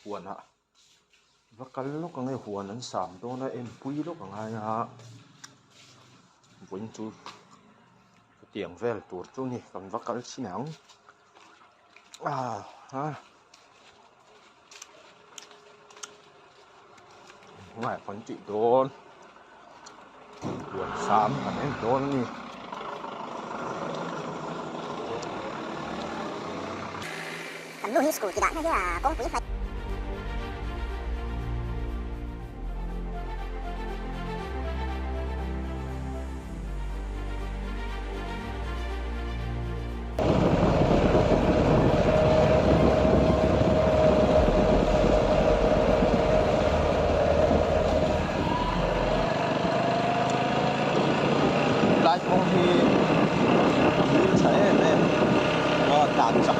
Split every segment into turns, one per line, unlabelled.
huan ha vakal lo ka ngai huan an sam do na em pui lo ka ngai ha buin chu tiang vel tur chu ni kan vakal chinang ha ngai kon chi don huan sam kan em don ni
Cần luôn như school thì đã thấy là có quý phải
lại không thì như thế này nó đàn chậm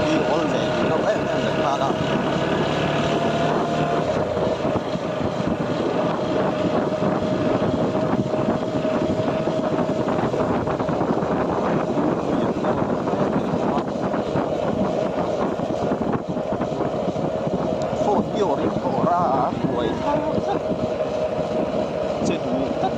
đi ổn về thì nó em được mà đó phốt nhiều đi cổ ra đuổi theo trên núi tất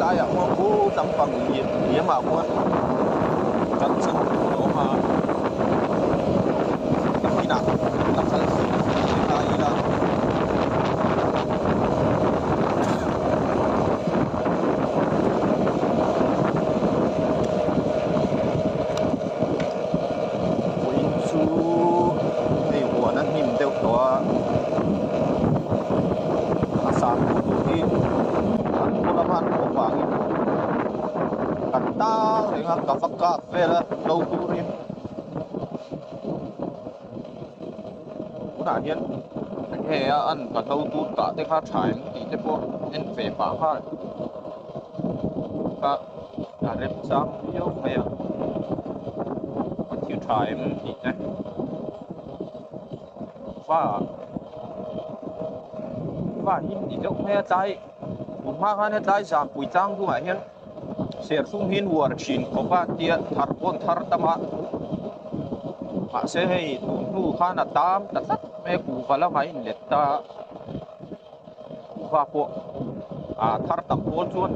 ya mo ku tang pang ye ma ko kan san no ma ina la sal ila ila win su ei huan an him deuh tawh a san tu hi an pulaman ko wangin kan ta renga ka fakka vela lo turin una hian he an ka lo tu ka te kha thai ti te po en ve pa ha ka ta rep sang yo me ya ti thai ti teว่าหินที่เจ้าแม่ใจบุญมากฮะเนี่ยใจสามปุ๋ยจ้างกูหมายเห็นเสียสุ่มหินวัวชินเขาว่าเตี้ยทาร์บอนทาร์ตมะมาเสียให้ตุนหูข้านาตามตัดแม่กูก็แล้วไม่เล็ดตาว่าพวกทาร์ตับโอนชวน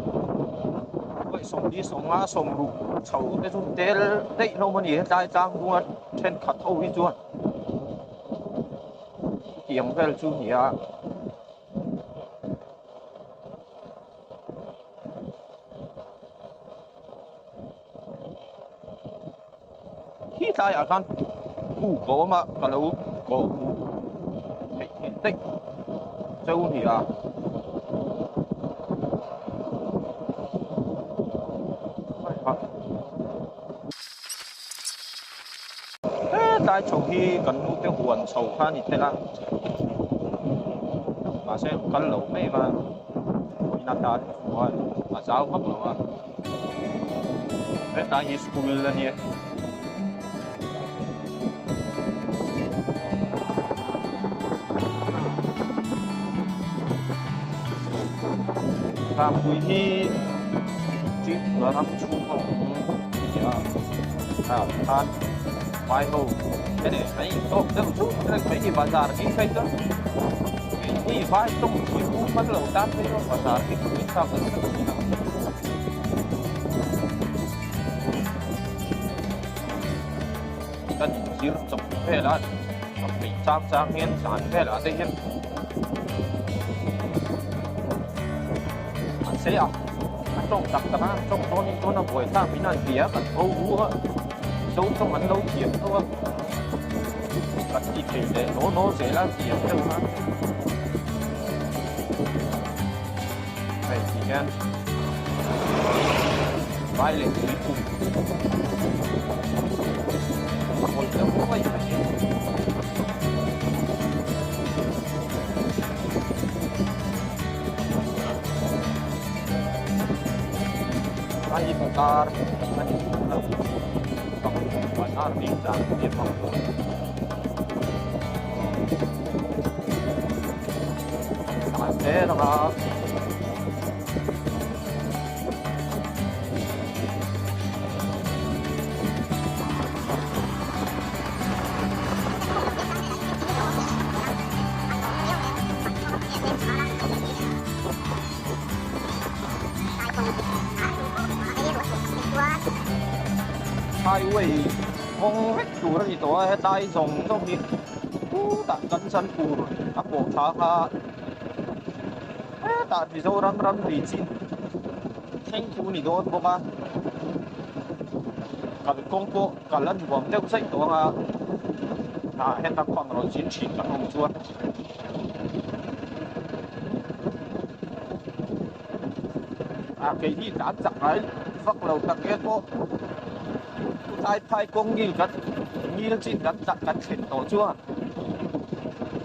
ไว้ส่งดีส่งมาส่งรูเฉาไปจนเตลได้เรามันเห็นใจจ้างกูเช่นขัดเท่าวิจวนเกี่ยงเวลจูเนียที่ตายอาการกูก็มาก็แล้วก็เห็นได้เจ้าเนียตายชงที่กันนู้นเที่ยวหวนชาวข้านี่เท่านั้นมาเช่นกันหลงไม่มาวินาทีว่ามาเช้าพักหลงอ่ะตายสกูลแล้วเนี่ยทำคุยที่จิ๊กแล้วทำชูของทานไว้เขาไม่ได้ไม่โต๊ะเดิมชุดไม่ที่บาซาร์กินใครก็ที่ไว้ต้องคุยคู่มันเราตั้งที่ว่าบาซาร์กินคุยข้าวกันสักทีนะกันยืนจับเพลาจับปีจ้างเงี้ยสารเพลาได้เห็นเสียต้องตักตะนะต้องต้นนี้ต้นน่ะป่วยถ้าไม่น่าเสียกันโอ้โหđâu trong mình đâu chuyện thôi bắt đi tìm để nó sẽ là chuyện đâu mà vậy thì nha vai lên đi cùng một đâu có vậy vai đi cùng ta ตีจากเดียบของสายเตะนะครับไฮเวย์คงเล็กดูแล้วที่ตัวให้ได้ส่งต้องมีตัดกันสันปูรอัปโปชาคาตัดที่โซรำดีจินเช่งคูนี่โดนบอกว่ากับกงโปกับลันบวมเจ้าใส่ตัวมาให้ตักความร้อนชิ้นฉีกกับลงชวนcái gì đã chặt đấy phát lầu chặt cái cô tai phai công như cắt như nó chỉ cắt hiện tổ chưa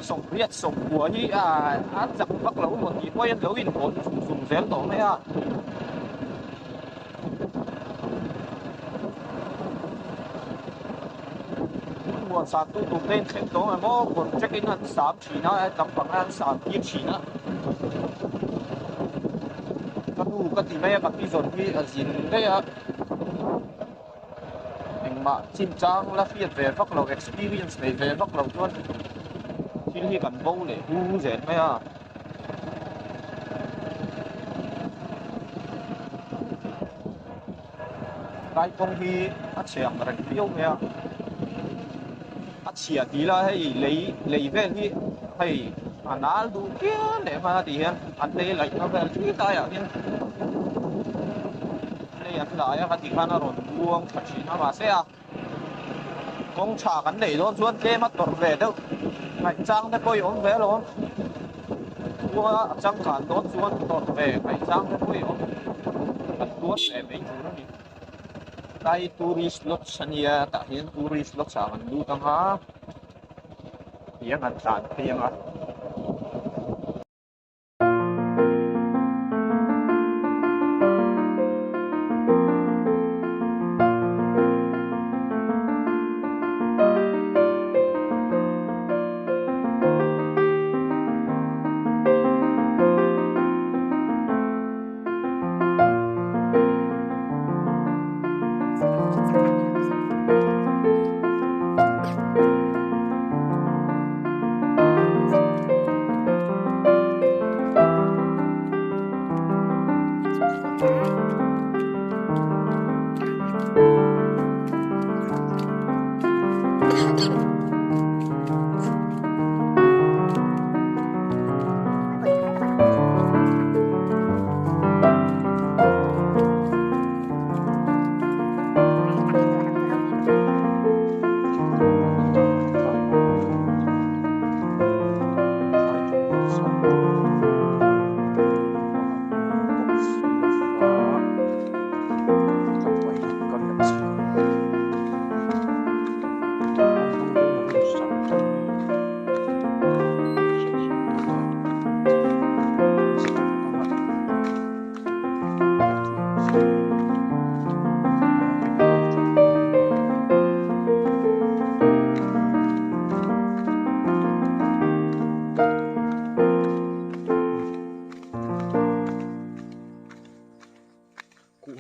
sống biết sống của như chặt phát lầu một gì quay lầu in ổn dùng dẻo tổ này nguồn sạc tu tụt lên hiện tổ mà mô còn check in ăn sám chỉ nó tầm bằng ăn sám kiếm chỉ nóก็ตีไม่กับที่ส่วนที่สินได้อะเองมาชิมจังและฟีดเวฟักเรา experience ในเวฟักเราจนที่กันโบ้เลยหูเจ๋งไหมอ่ะได้ตรงที่อาเชียงอะไรเดียวเนี่ยอาเชียดีละให้เลยเวที่ให้นาดูเกี้ยเนี่ยมาดีเห็นอันเดย์เลยมาแบบที่ได้อ่ะเนี่ยอันไหนอะกันที่ข้านารุนดวงขัดชีนามาเสียกงฉากันไหนโดนชวนเกมาตรเวดไอ้จังได้ก็ยอมเวลอนตัวจังขันโดนชวนตรเวไอ้จังได้ก็ยอมกันตัวเวไม่ถูกนี่ได้ทูริสต์รถชันยาแต่เห็นทูริสต์รถฉากันดูตั้งหาเพียงอันจานเพียงอ่ะ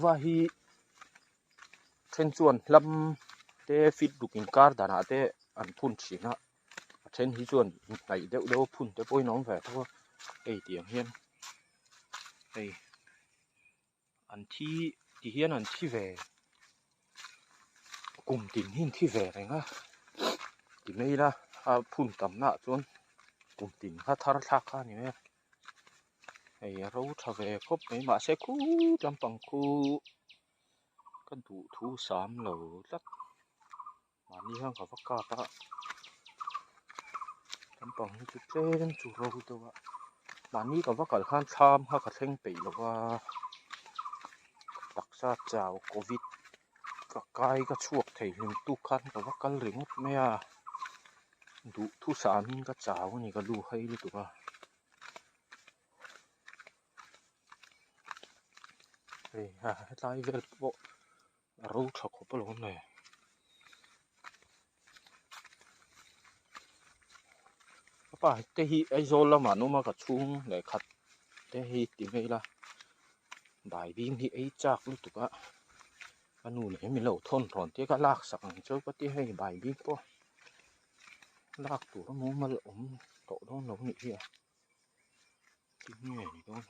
ว่าฮีเช่นส่วนลำเตฟิดดูกินการ์ดนะเตอันพุ่นชีนะเช่นฮีส่วนไงเดี๋ยวพุ่นเตป่วยน้องแฝดเพราะว่าไอเตียงเฮียนไออันที่เฮียนอันที่แฝดกลุ่มติ่งหินที่แฝดอะไรนะติ่งไม่ละพุ่นต่ำหน้าส่วนกลุ่มติ่งทาร์ทักข้านี่ไหมไอ้เราทำเองครบไม่มาเสกูจำปังคูก็ดูทูสามเหล่าลักมานี่ห้างกับฟักกาตะจำปังจุดเจนจุดเราตัวมานี่กับฟักกาข้ามชามห้ากับเท่งปีหรือว่าตักซาเจ้าโควิดกับกายก็ช่วงไทยหนึ่งตุกันกับฟักกันหรือไม่อะดูทูสามก็เจ้านี่ก็ดูให้เลยตัวเฮ้ยไล่เวลโบรู้ชักขบล้มเลย pa te hi ai zol lama no ma ka chung le khat te hi ti mai la bai bing hi ai chak lu tu ka anu le mi lo thon thon te ka lak sak ang chau ka ti hei bai bing po lak tu mo mal to don lo ni hi ti nge ni don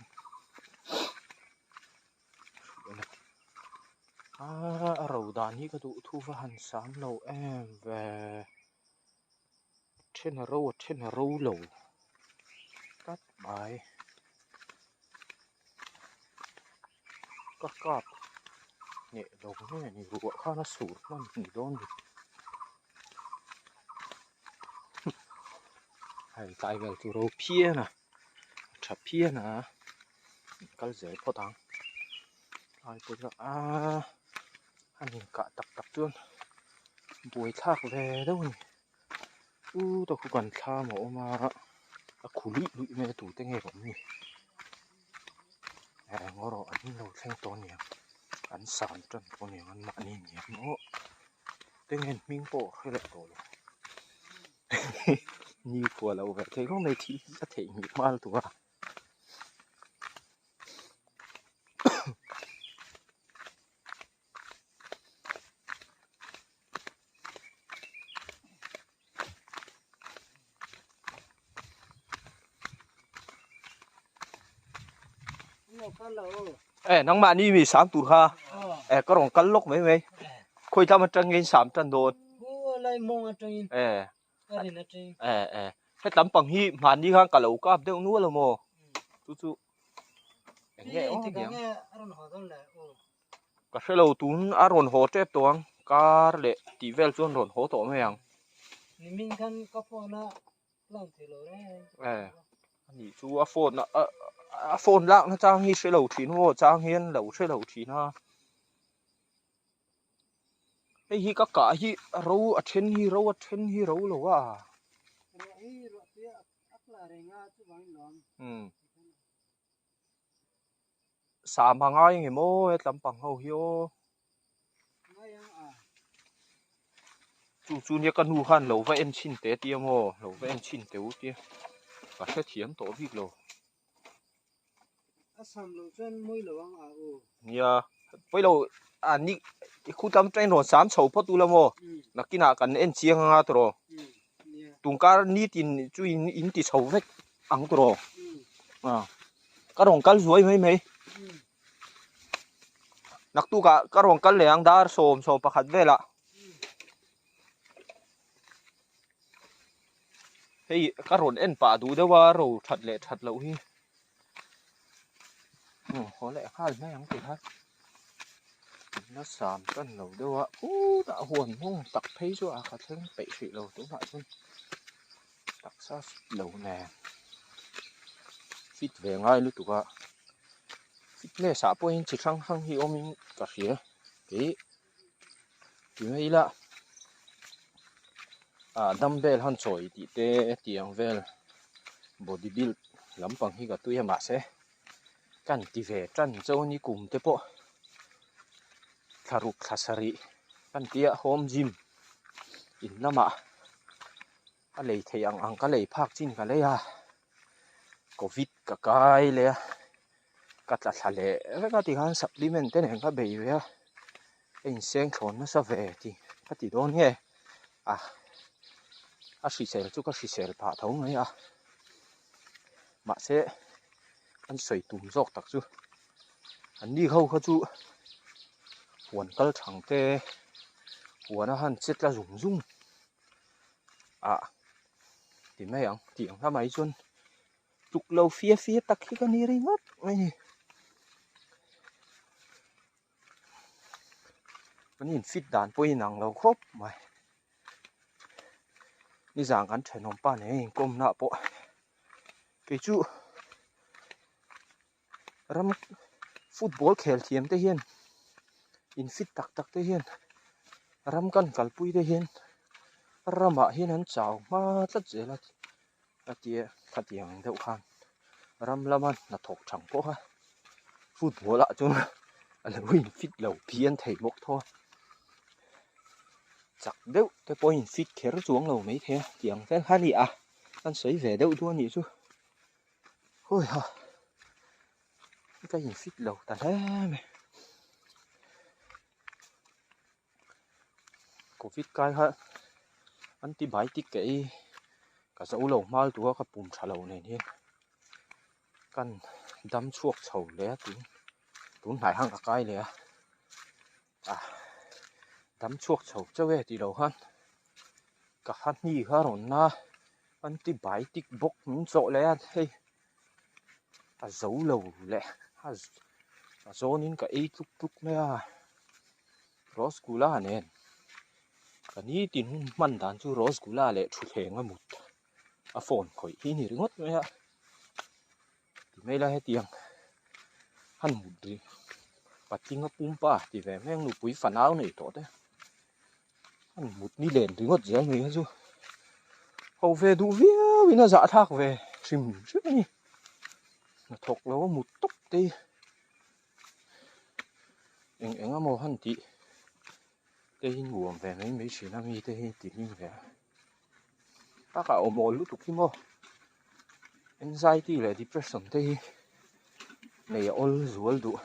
rầu đàn hi ka du thu va han sam lo em về trên râu lầu cắt bài cắt nhẹ đầu này nhỉ ruộng kha nó sụt nó nhỉ đôn hay tại về tu râu pia nè chả pia nè cái dễ phô thắng ai tôi là anh nhìn cả tập tuôn buổi thác về đâu nhỉ tôi không cần tha mổ mà苦力咩杜丁嘅咁嘅，我羅銀路聽多年，銀散真多年，銀萬年我丁嘅面波開嚟多咯，呢個路嘅，佢講未睇一睇面馬度啊。nang mà ni mi sám tụt ha, cái rong cắn lốc mấy, khôi tham ăn trăng in sám trăng đồn, cái tấm bằng hi mà đi hang cả lẩu cáp đeo núa là mò, chú, nghe ó tiếng, cái xe lẩu tún aron hồ trép toang, cá lệ tí vel chuan ron hồ tổ mấy hàng, nhỉ chú phone phone lạng nó trang hi xe lẩu chín hồ trang hiên lẩu xe lẩu chín ha, cái hi các cả hi râu ở trên hi râu lẩu à, sám hàng ai nghe mô tấm bằng hậu hiếu, chú nhớ cái nu han lẩu vậy em chín té tiêm hồ lẩu vậy em chín té út tiêm, cả xe thiếm tổ vịt lẩu. Dạ, bây giờ ní khu tâm trên rồi sám sầu phát tu làm mò, là cái nào cần em chiang ha rồi, tung cá ní tin chú in tí sầu vết ăn rồi, cá rong cá ruồi mấy, nặc tu cá rong cá lẹng đá sồm bạc hạt về la, hey cá rong em pa du đâu vào rồi thật lâu hi. Có lẽ hai mấy ăn thì hết nó sàm cân lẩu đâu ạ đã huồn không tặc thấy cho à khát thêm bể thủy lẩu đúng lại luôn tặc sao lẩu nè fit về ngay lúc tụi ạ fit nè xã bôi chỉ sang hăng hi ôm mình cả phía cái mấy là dumbbell han choi ti te tiang vel body build lắm bằng hi cả tôi mà sẽกันตีเวจันเจ้านี่กลุ่มเตปะคารุคาสรีกันเตียโฮมจิมอินน้ำอะไรเทียงอังก็เลยภาคจินกันเลยโควิดก็กายเลยก็ตัดทะเลแล้วก็ที่การซัพพลีเมนต์เนี่ยก็เบย์เลยเอ็นเซงคนนั่นสเวทีก็ที่โดนเนี่ยสิเซลจุก็สิเซลผ่าท้องเลยมาเสanh sấy tùm dọc tắc chú anh đi khâu chú huấn cල් thằng tê huấn hắn chết là rung thì mấy ông tiếng ra máy chuôn trục lâu phía tắc khi cái này đi mất mấy mình nhìn fit đàn bôi nặng lâu khốp mày đi giảng ăn chén nóng pan này cơm nọ bộ cái chú ram football khel thiam te hian in fit tak te hian ram kan kalpui te hian rama hian an chaw ma tlat zela atia khatiang deuh khan ram laman na thok thang po ha football a chung alo in fit lo pian thei mok tho chak deuh te point fit kher chuang lo mai the tiang vel hani ăn sấy về đâu thua nhỉ chứ ôi hả cái gì phít lầu ta thế mày covid cái hả anh tí bài tí cái cả dấu lầu mal tua cái bùm trả lầu này nên căn đâm chuột sầu lẽ tún lại hăng cả cái lẽ đâm chuột sầu cho về thì đầu hơn cả hắn nhì hơn rồi na anh tí bài tí bốc mình rộ lẽ hey dấu lầu lẽ gió nín cái ấy lúc này Rosgula nè cái ní tin mình đàn chú Rosgula lẽ chụp hình ở một phone khỏi ý này ngót nữa ha thì mấy là hết tiền hắn một đi bắt tiếng ở pum pa thì về mấy người quý phản áo này tốt đấy hắn một đi lên thì ngót gì anh ấy chứ hầu về đủ vía vì nó dạ thác về chìm trước này nó thuộc là một tóc đi anh ở màu hắn tí đây nguồn về mấy chuyện năm y đây thì như vậy tất cả ở màu lúc khi mò anxiety là depression đây này all rồi đủ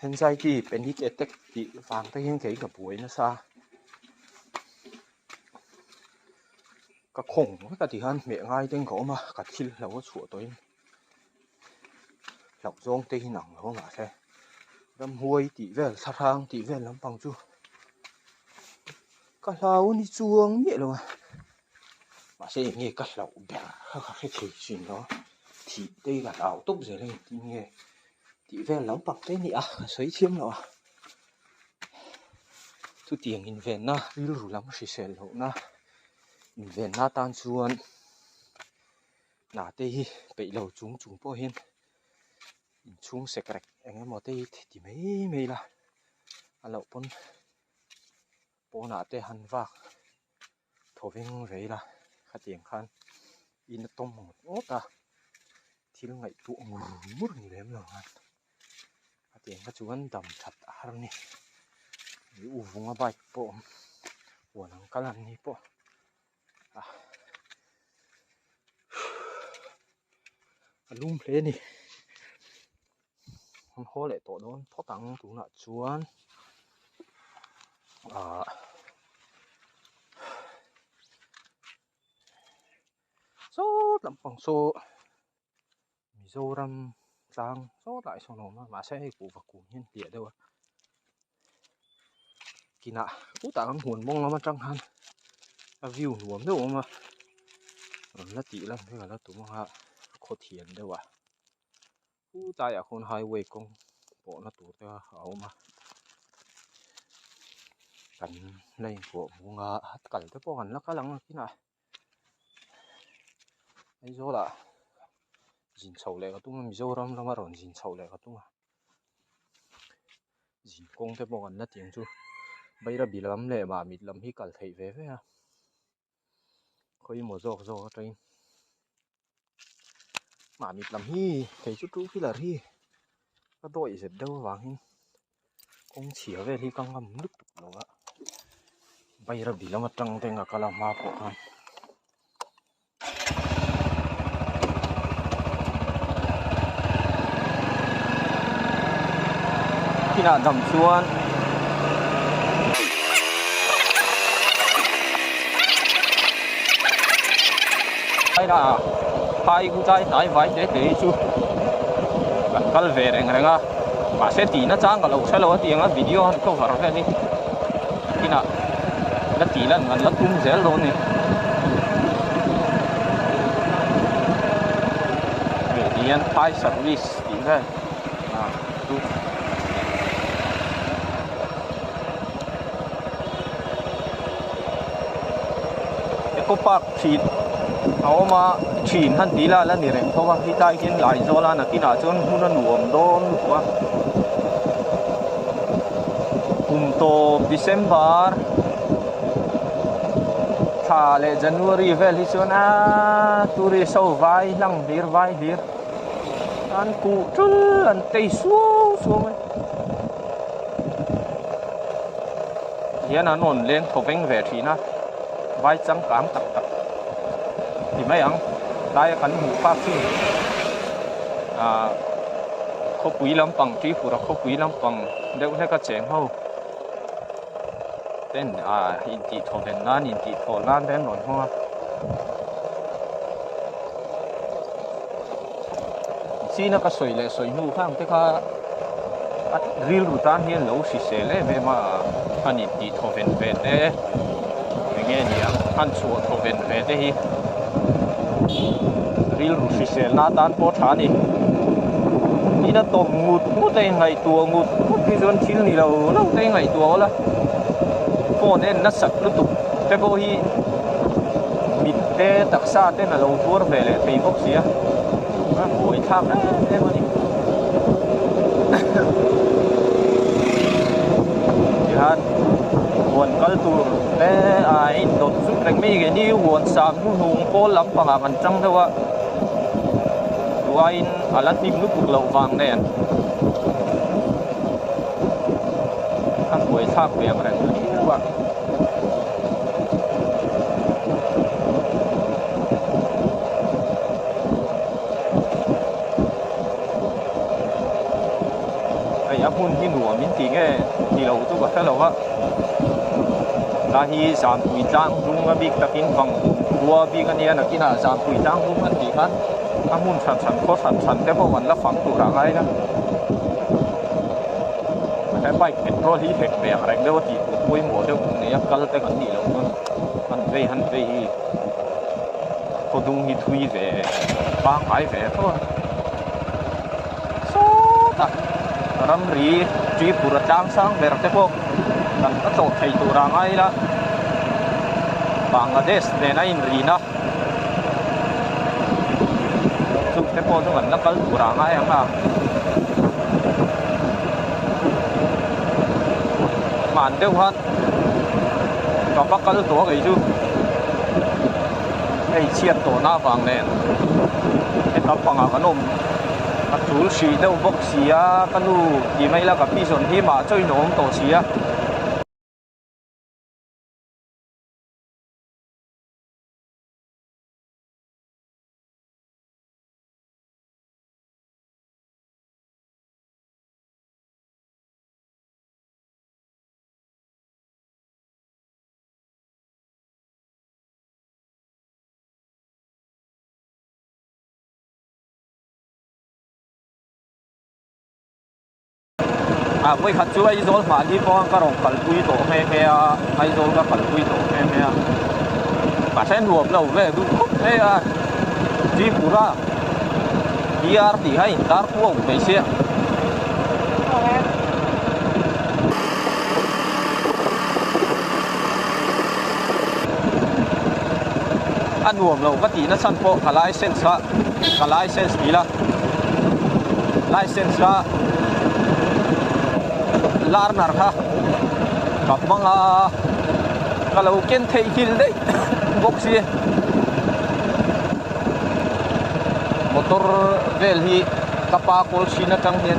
anxiety panic attack thì phản tới những cái buổi nó xa cái khủng cái thì hơn mẹ ngay tên có mà cái thiên là có sủa tối lọc rong tây nặng nó mà thế đâm huôi thì về sát hang thì về lắm bằng chú cái lão đi chuông vậy rồi mà sẽ nghe cái lão bẻ cái thể chuyện đó thì đây là lão tốt rồi lên thì nghe thì về lắm bằng cái nhỉ sấy chiếm rồi thu tiền in về na đi lù lắm sẽ lộ na in về na tan chuan nà tây bị lầu chúng po hen chúng sẽ cạch anh em ở đây thì mấy là lậu pon nà tây hàn vạc thổ viên vậy là khá tiền khan in tôm một ốt thì nó ngày tụ mút như thế mà khá tiền các chú ăn đầm chặt ăn nè u vùng bạch bộ của nó cá lăn nè bộ lung lên nè con khó lại tổ đó thoát tăng tụ nợ chuan số làm bằng số Mizoram sang số lại số nó mà sẽ cụ và cụ nhân địa đâu kỳ nạ cú tạ hồn mong nó mà trăng han view nuông đâu mà nó tí lắm thế là tụi nó khó thiền đâu cú tạ ở con highway con bộ nó tụt ra hậu mà cảnh này của mua cảnh tới bộ hành nó cá lăng cái này ấy số là dìn sầu lệ cái tung Mizoram nó mà rồi dìn sầu lệ cái tung dìn công tới bộ hành nó tiếng chú bây giờ bị lắm lệ mà mịt lắm hi cả thấy về à khơi một giò trên mà mịt lắm hi thấy chút chút khi là hi cái đội giật đâu vàng hi ông chỉ về thì căng ngầm nước rồi ạ bây giờ bị lắm trăng tên là cái làm ma bộ ha khi nào dầm xuống đây là hai cô trai tái váy để chú cần về đây ngay ngà mà sẽ tí nó trang cái lẩu sẽ lâu tiếng video nó vào đây đi khi nào nó tí lần mà nó tung dễ luôn nè về đi ăn Thai service tí đây có bác thịt áo mà chỉnh hắn tí là nỉ rèm thôi mà khi tai kiến lại do là khi nào chôn hun nó nuông đôn quá to December thà lệ January về thì chôn turi sâu vai lăng vir ăn cụ chứ ăn tây xuống ấy hiện nó nôn lên thổ vinh về thì nó vai trắng cám tập thì mấy ông đại cắn hủ phát sinh khóc quý lắm bằng trí phụ là khóc quý lắm bằng nếu thế các trẻ hậu tên in chỉ thổ Việt Nam in chỉ thổ Lan đến rồi hoa xí nó có sợi lệ sợi nu khác thế cả real rutan hiền lâu xí xế lệ về mà anh in chỉ thổ Việt Việt đấy nghe nhỉ anh chùa thổ Việt Việt đấy real xí xế na tan po thà điนี่นะตัวงูงูเตงไงตัวงูที่ส่วนชิ้นนี่เราเตงไงตัวละพวกนี้นักสักลุตุแต่พวกที่มิดเตตักซาเต้นเราตัวเวลตีพวกเสียโอ้ยทำนะเต้นวันนี้ที่ฮันวนกัลตูแต่ไอ้ดดสุดแรงไม่กี่นี่วนสามนุ่งโป้ล้ำปังกันจังแต่ว่าwain alat tim nu puk lo wang nen an boi thak ve rang ni wa ai apun hi nu min ti nge ti lo tu ba tha lo wa la hi sam pui chang dung ma bik takin wang wa bi kan ya na kina sam pui chang dung an ti khan amun san ko san te bo wan la phang tu ra ngai na cái bike petrol hi hek be rang de ti pui mo de ne ya kal te kan ni lo han ve hi ko dung hi thui ve ba ngai ve to so ta ram ri tri pura chang sang be te ko kan ka to thai tu ra ngai la Bangladesh de na in ri na cái po itu kan nakal kurang ayam lah. Mandeu kan, kapak kalau tua kayak itu, ciat tua na bang nen, kita pangakan atul si deu bok sia kanu di mai lah kapi son hi ma chơi nom to sia. Với khách chú ấy rồi mà đi qua cái rồng khẩn quy tổ hay hay rồi cái khẩn quy tổ hay cả sen luộc lâu về đúng không thế đi phụ ra đi thì hay dar cuồng về xe ăn uống lâu cái tí nó săn po cả license gì là license ra lar nar kha kapang kalau ken thei hil dei boxi motor vel hi kapa kol sina tang hian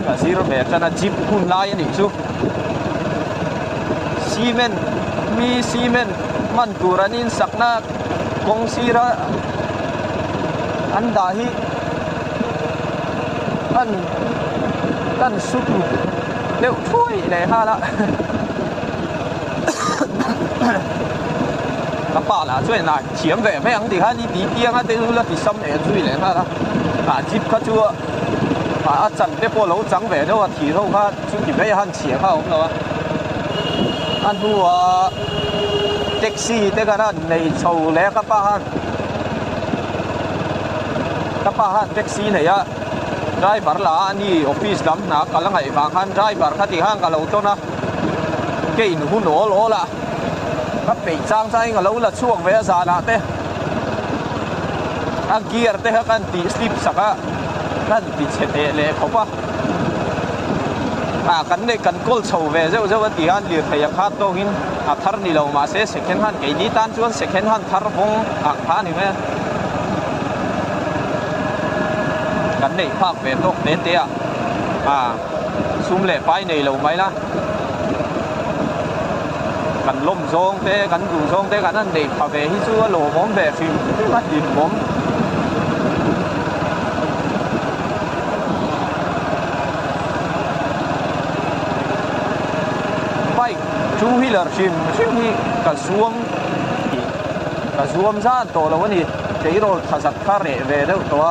kazir be kana jeep hun lai ni chu cement man turanin sakna kong sira anda hi an sutu đều thui này ha là các bạn là chuyện này chiếm về mấy anh thì ha đi tí tiếng ha tên là thì xâm này thui này ha là jeep khá chua chặn cái bộ lấu trắng về đâu thì đâu ha chú chỉ mấy han chiếm ha không đâu anh thu taxi thế cái này sầu lẽ các bạn taxi này á driver là anh office lắm na cả ngày vàng han driver khác thì hang cả lâu cho na cái in hun lỗ là các bị sang sai cả lâu là chuông về già nè thế anh gear thế các anh tí slip sạc á anh tí chết lệ không cái này cần call sầu về rồi tí anh liền thấy khác đâu hin thar ni lâu mà sẽ second hand cái đi tan chuan second hand thar phong thar này mấy cái này phát về tốt đến thế sum lệ phái này lâu mấy lá กันล้มซองเตะกันดูซองเตะกันนั่นเด็กพาเวฮิซัวโหลมอมแบบฟิล์มที่วัดดินมอมไปชูฮิลเลอร์ชิมที่กระทรวงซะตัวเราวันนี้เจอโรทัศน์คาเรเวเดอร์ตัว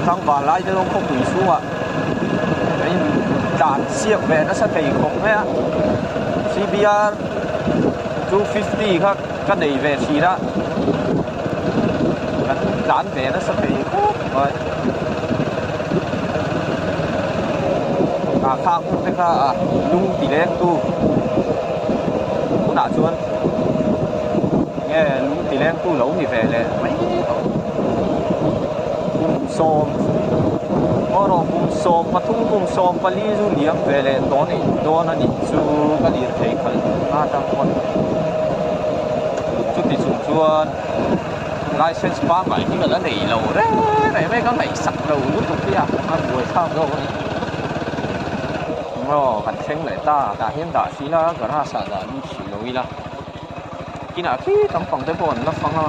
ทางบ้านไล่จะต้องควบคุมสู้อ่ะไอ้ด่านเสียบเวนัสเตย์ของเนี่ย CBR 250ครับก็ได้เวทีละด่านเวนัสเตย์ครับไปข้างพวกนี้ก็ลุงตีเล็กตู้ผู้หนาชวนngheลุงตีเล็กตู้หลงthì vềเลยไม่Som oro kum som pathum kum som pali zu liam vele don ani chu kali thei khal na tang kon chu ti chung chuan license pa mai ki la nei lo re nei mai ka nei sak lo lu tu pia ma buai tham lo ni ro kan theng le ta hian da si la ga ra sa da lu chi lo ila kina ki tam pang te pon la fanga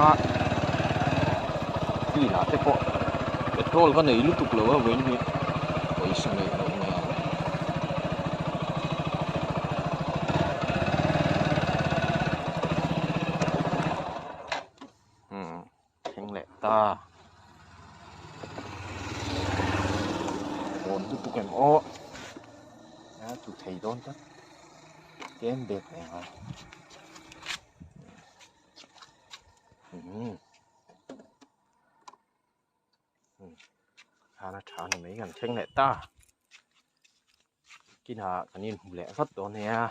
ki la te pon petrol kan nei lutuk lo wa wen hi oi sangai lo ne theng le ta on lutuk em o na tu thei don ta kem bek ne ha nó chán mấy gần theng lại ta kia là cái nhìn hùng lẹ rất đó nè